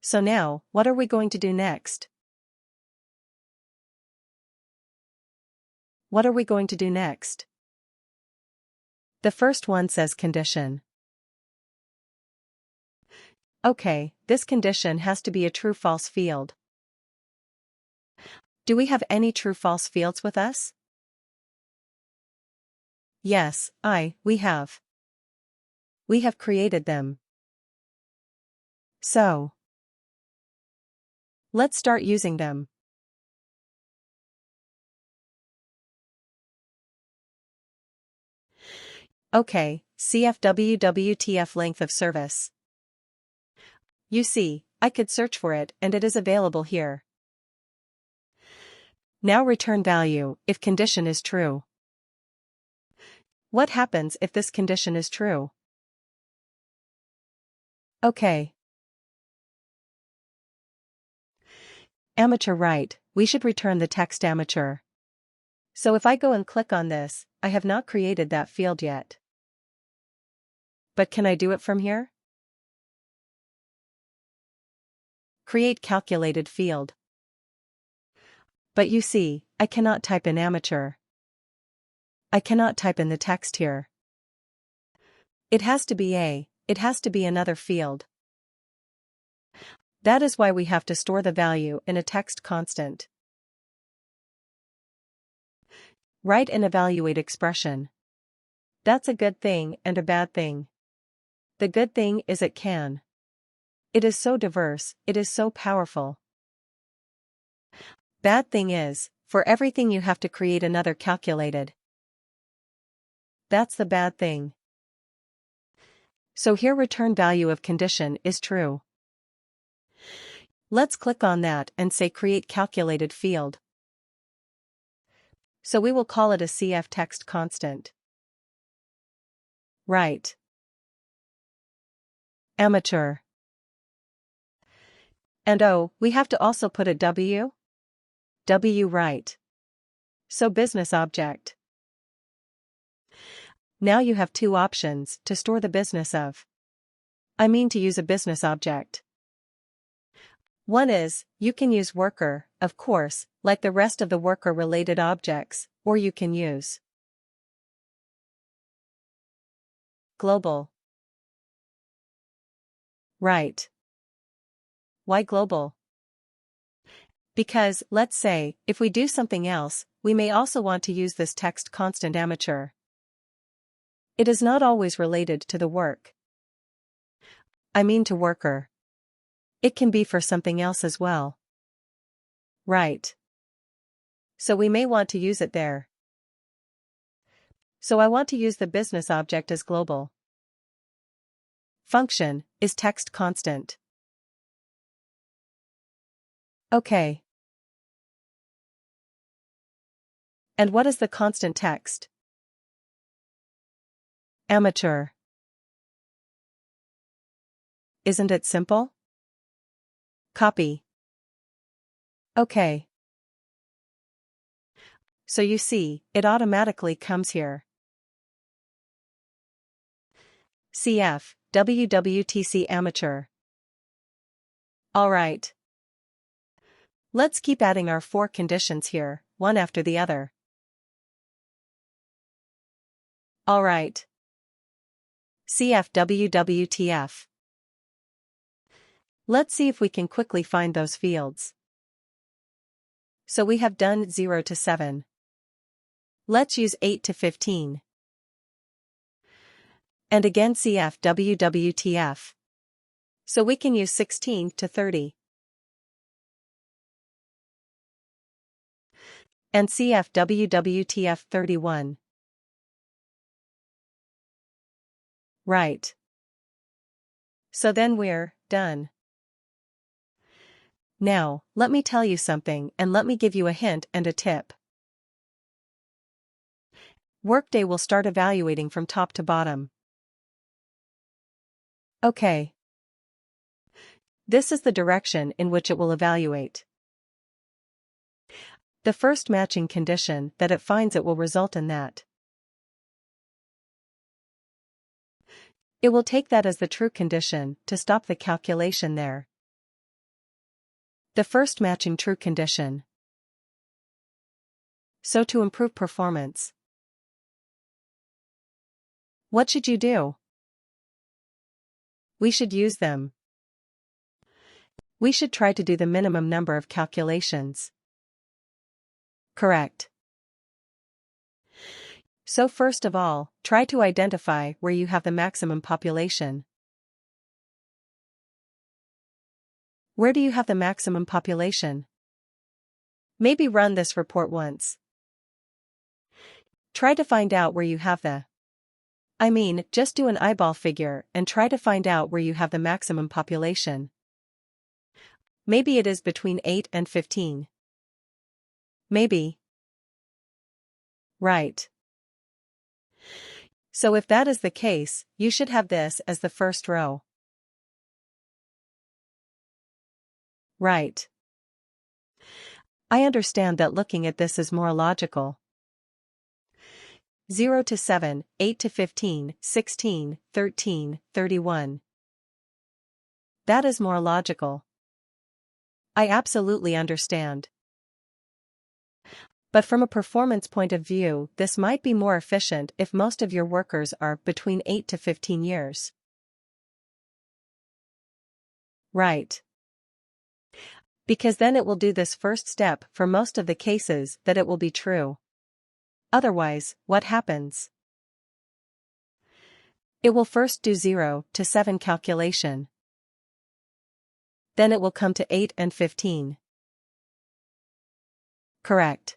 So now, what are we going to do next? What are we going to do next? The first one says condition. Okay, this condition has to be a true-false field. Do we have any true-false fields with us? Yes, we have. We have created them. So, let's start using them. Okay, CFWWTF length of service. You see, I could search for it and it is available here. Now return value if condition is true. What happens if this condition is true? Okay. Amateur right, we should return the text amateur. So if I go and click on this, I have not created that field yet. But can I do it from here? Create calculated field. But you see, I cannot type in amateur. I cannot type in the text here. It has to be another field. That is why we have to store the value in a text constant. Write an evaluate expression. That's a good thing and a bad thing. The good thing is it can. It is so diverse, it is so powerful. Bad thing is, for everything you have to create another calculated. That's the bad thing. So here return value of condition is true. Let's click on that and say create calculated field. So we will call it a CF text constant. Right. Amateur. And we have to also put a W. W right. So business object. Now you have two options to store the business of. To use a business object. One is, you can use worker, of course, like the rest of the worker-related objects, or you can use global. Right. Why global? Because, let's say, if we do something else, we may also want to use this text constant amateur. It is not always related to the work. To worker. It can be for something else as well. Right. So we may want to use it there. So I want to use the business object as global. Function is text constant. Okay. And what is the constant text? Amateur. Isn't it simple? Copy. Okay. So you see, it automatically comes here. CF, WWTC amateur. Alright. Let's keep adding our 4 conditions here, one after the other. Alright. CF WWTF. Let's see if we can quickly find those fields. So we have done 0 to 7. Let's use 8 to 15. And again CF WWTF. So we can use 16 to 30. And CF WWTF 31. Right. So then we're done. Now, let me tell you something and let me give you a hint and a tip. WorkDay will start evaluating from top to bottom. Okay. This is the direction in which it will evaluate. The first matching condition that it finds it will result in that. It will take that as the true condition to stop the calculation there. The first matching true condition. So to improve performance, what should you do? We should use them. We should try to do the minimum number of calculations. Correct. So first of all, try to identify where you have the maximum population. Where do you have the maximum population? Maybe run this report once. Try to find out where you have just do an eyeball figure and try to find out where you have the maximum population. Maybe it is between 8 and 15. Maybe. Right. So if that is the case, you should have this as the first row. Right. I understand that looking at this is more logical. 0 to 7, 8 to 15, 16, 13, 31. That is more logical. I absolutely understand. But from a performance point of view, this might be more efficient if most of your workers are between 8 to 15 years. Right. Because then it will do this first step for most of the cases that it will be true. Otherwise, what happens? It will first do 0 to 7 calculation. Then it will come to 8 and 15. Correct.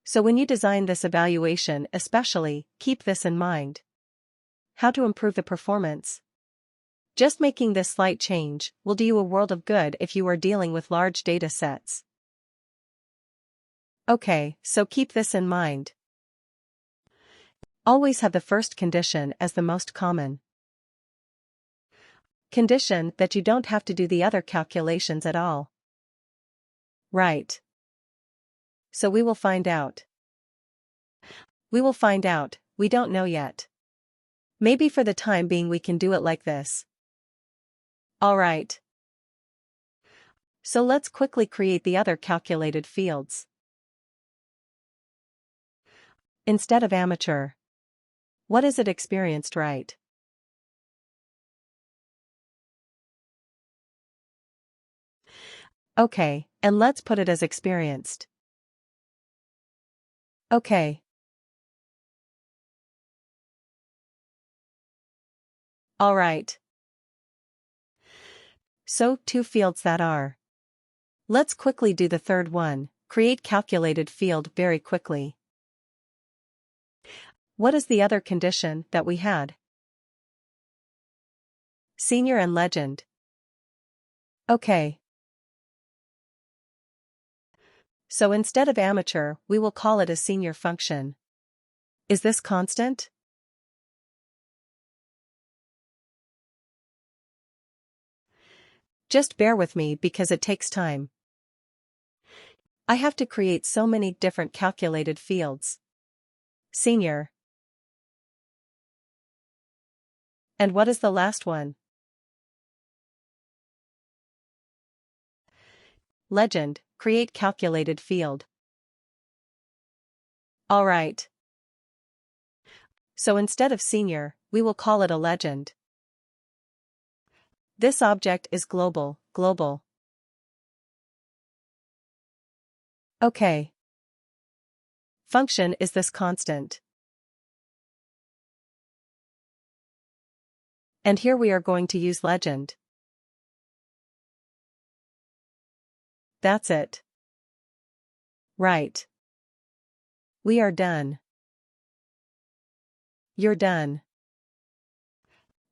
So when you design this evaluation especially, keep this in mind. How to improve the performance? Just making this slight change will do you a world of good if you are dealing with large data sets. Okay, so keep this in mind. Always have the first condition as the most common condition that you don't have to do the other calculations at all. Right. So we will find out. We will find out, we don't know yet. Maybe for the time being we can do it like this. Alright. So let's quickly create the other calculated fields. Instead of amateur, what is it experienced, right? Okay, and let's put it as experienced. Okay. Alright. So, 2 fields that are. Let's quickly do the third one, create calculated field very quickly. What is the other condition that we had? Senior and legend. Okay. So instead of amateur, we will call it a senior function. Is this constant? Just bear with me because it takes time. I have to create so many different calculated fields. Senior. And what is the last one? Legend, create calculated field. Alright. So instead of senior, we will call it a legend. This object is global. Okay. Function is this constant. And here we are going to use legend. That's it. Right. We are done. You're done.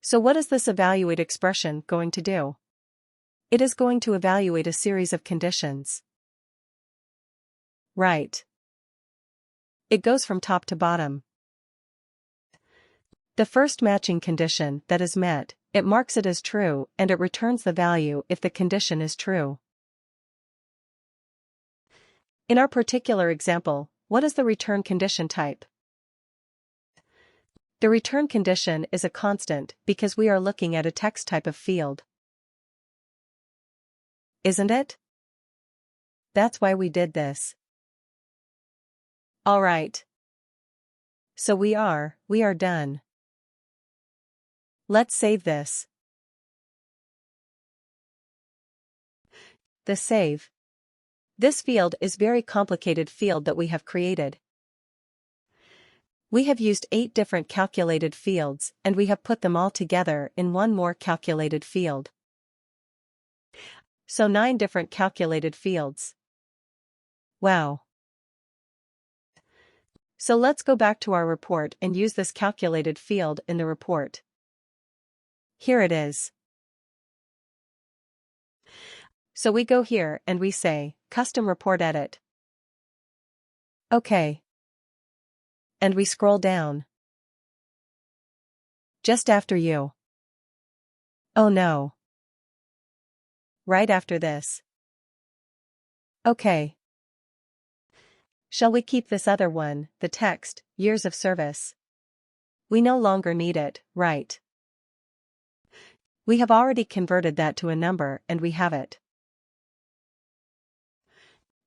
So what is this evaluate expression going to do? It is going to evaluate a series of conditions. Right. It goes from top to bottom. The first matching condition that is met, it marks it as true and it returns the value if the condition is true. In our particular example, what is the return condition type? The return condition is a constant because we are looking at a text type of field. Isn't it? That's why we did this. Alright. So we are done. Let's save this. The save. This field is very complicated field that we have created. We have used 8 different calculated fields and we have put them all together in one more calculated field. So 9 different calculated fields. Wow. So let's go back to our report and use this calculated field in the report. Here it is. So we go here and we say, Custom Report Edit. OK. And we scroll down. Just after you. Oh no. Right after this. OK. Shall we keep this other one, the text, years of service? We no longer need it, right? We have already converted that to a number and we have it.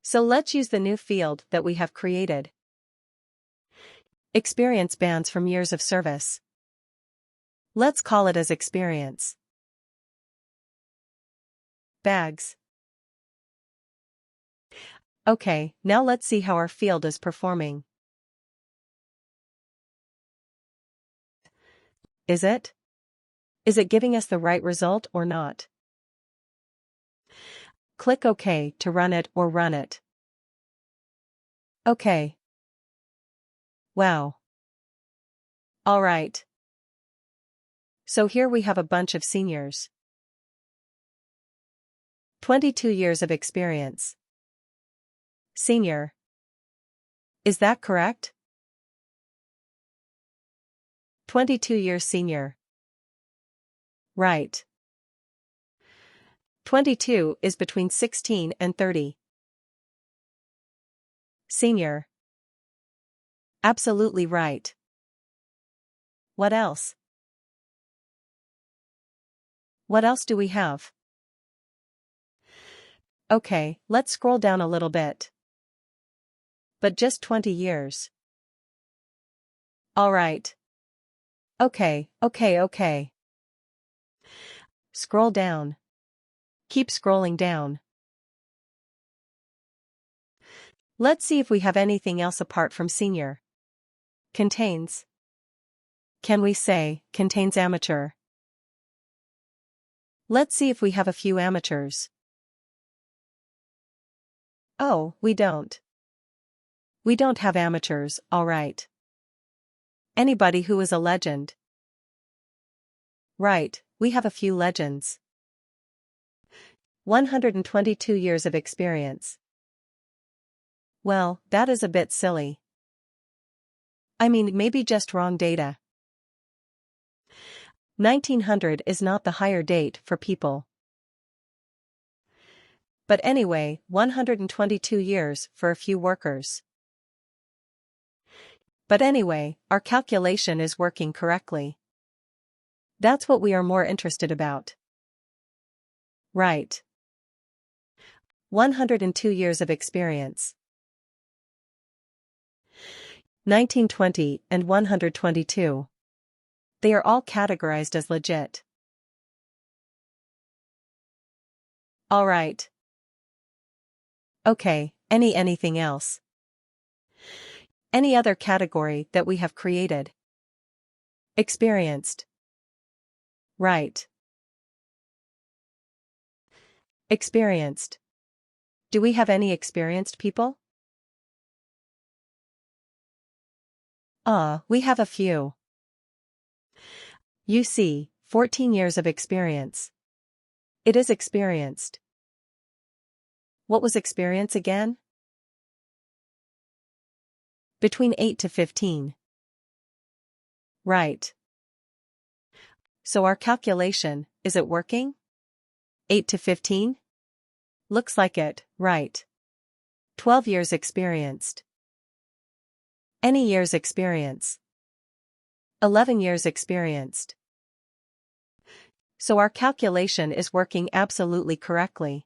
So let's use the new field that we have created. Experience bands from years of service. Let's call it as experience. Bags. Okay, now let's see how our field is performing. Is it? Is it giving us the right result or not? Click OK to run it or run it. OK. Wow. Alright. So here we have a bunch of seniors. 22 years of experience. Senior. Is that correct? 22 years senior. Right. 22 is between 16 and 30. Senior. Absolutely right. What else? What else do we have? Okay, let's scroll down a little bit. But just 20 years. Alright. Okay. Scroll down. Keep scrolling down. Let's see if we have anything else apart from senior. Contains. Can we say, contains amateur? Let's see if we have a few amateurs. Oh, we don't. We don't have amateurs, alright. Anybody who is a legend. Right, we have a few legends. 122 years of experience. Well, that is a bit silly. I mean, maybe just wrong data. 1900 is not the hire date for people. But anyway, 122 years for a few workers. But anyway, our calculation is working correctly. That's what we are more interested about. Right. 102 years of experience. 1920 and 122. They are all categorized as legit. Alright. Okay, anything else? Any other category that we have created? Experienced. Right. Experienced. Do we have any experienced people? We have a few. You see, 14 years of experience. It is experienced. What was experience again? Between 8 to 15. Right. So our calculation, is it working? 8 to 15? Looks like it, right. 12 years experienced. Any years experience. 11 years experienced. So our calculation is working absolutely correctly.